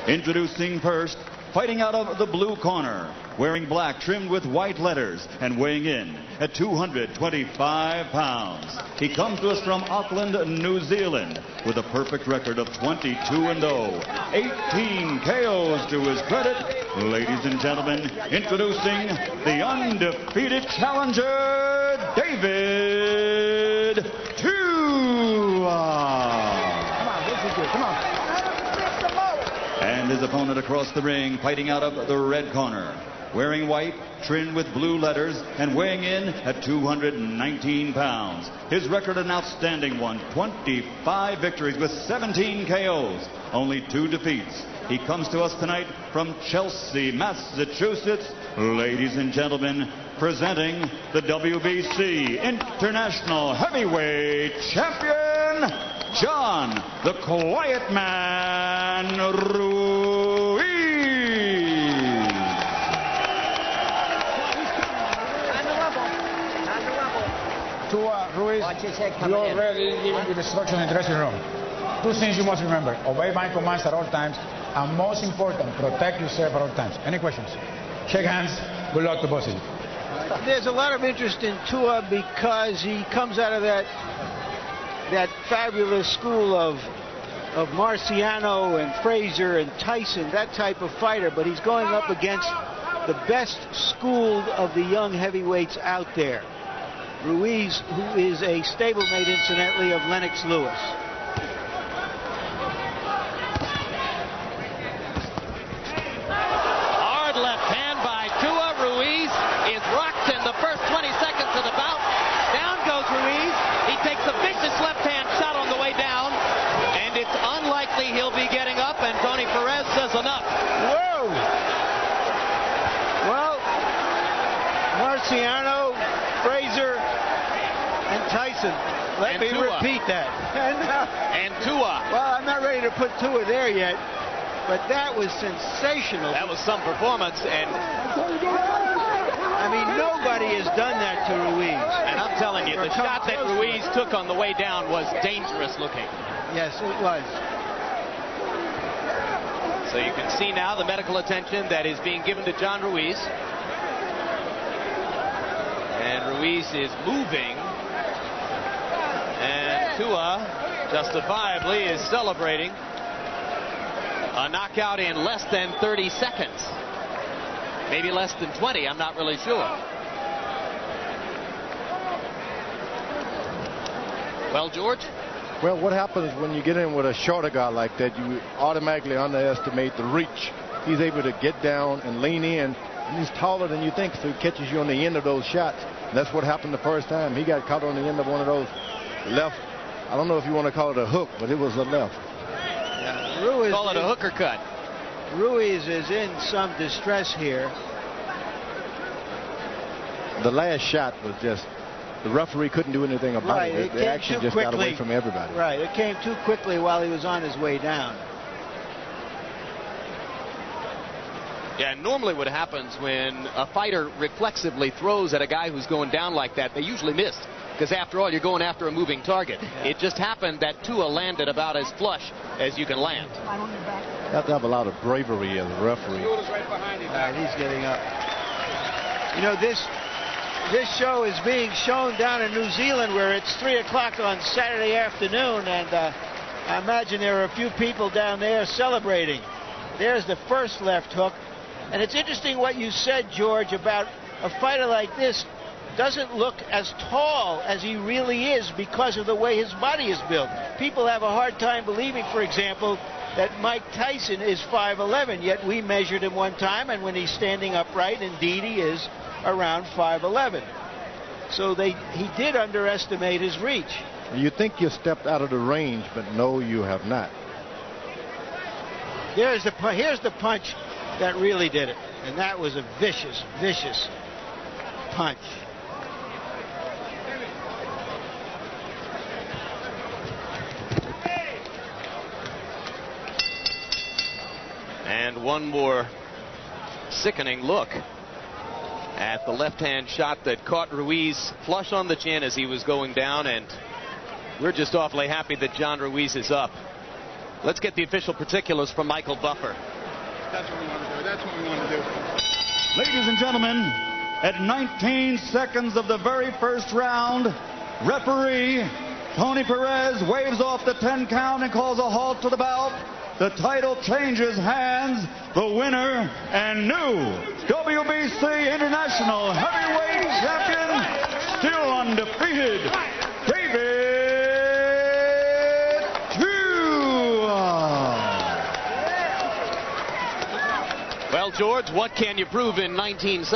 Introducing first, fighting out of the blue corner, wearing black trimmed with white letters and weighing in at 225 pounds. He comes to us from Auckland, New Zealand, with a perfect record of 22-0, 18 KOs to his credit. Ladies and gentlemen, introducing the undefeated challenger, Дэвид. Come on. And his opponent across the ring, fighting out of the red corner, wearing white, trimmed with blue letters, and weighing in at 219 pounds. His record an outstanding one, 25 victories with 17 KOs, only 2 defeats. He comes to us tonight from Chelsea, Massachusetts. Ladies and gentlemen, presenting the WBC International Heavyweight Champion, John, the Quiet Man, Ruiz. To Ruiz, you already given the instruction in the dressing room. 2 things you must remember: obey my commands at all times, and most important, protect yourself at all times. Any questions? Shake hands. Good luck to both of you. There's a lot of interest in Tua because he comes out of that fabulous school of Marciano and Frazier and Tyson, that type of fighter, but he's going up against the best school of the young heavyweights out there. Ruiz, who is a stablemate, incidentally, of Lennox Lewis. Hard left hand by Tua. Ruiz is rocked in the first 20 seconds of the bout. Down goes Ruiz. He takes a vicious left-hand shot on the way down, and it's unlikely he'll be getting up, and Tony Perez says enough. Whoa! Well, Marciano, Frazier, and Tyson. Let me repeat that. And Tua. Well, I'm not ready to put Tua there yet, but that was sensational. That was some performance, and I mean, nobody has done that to Ruiz. And I'm telling you, the shot that Ruiz took on the way down was dangerous looking. Yes, it was. So you can see now the medical attention that is being given to John Ruiz. And Ruiz is moving. And Tua, justifiably, is celebrating a knockout in less than 30 seconds. Maybe less than 20, I'm not really sure. Well, George? Well, what happens when you get in with a shorter guy like that, you automatically underestimate the reach. He's able to get down and lean in, and he's taller than you think, so he catches you on the end of those shots. And that's what happened the first time. He got caught on the end of one of those left. I don't know if you want to call it a hook, but it was a left. Yeah, Ruiz, call it a hooker cut. Ruiz is in some distress here. The last shot was just, the referee couldn't do anything about it. The action just got away from everybody. Right, it came too quickly while he was on his way down. Yeah, normally what happens when a fighter reflexively throws at a guy who's going down like that, they usually miss. Because after all, you're going after a moving target. Yeah. It just happened that Tua landed about as flush as you can land. You have to have a lot of bravery as a referee. Right, he's getting up. You know, this show is being shown down in New Zealand, where it's 3 o'clock on Saturday afternoon, and I imagine there are a few people down there celebrating. There's the first left hook. And it's interesting what you said, George, about a fighter like this doesn't look as tall as he really is because of the way his body is built. People have a hard time believing, for example, that Mike Tyson is 5'11", yet we measured him one time, and when he's standing upright, indeed he is around 5'11". So he did underestimate his reach. You think you stepped out of the range, but no, you have not. Here's the punch that really did it, and that was a vicious, vicious punch. And one more sickening look at the left-hand shot that caught Ruiz flush on the chin as he was going down, and we're just awfully happy that John Ruiz is up. Let's get the official particulars from Michael Buffer. That's what we want to do. That's what we want to do. Ladies and gentlemen, at 19 seconds of the very first round, referee Tony Perez waves off the 10 count and calls a halt to the bout. The title changes hands. The winner and new WBC International Heavyweight Champion, still undefeated, Дэвид. Well, George, what can you prove in 19 seconds?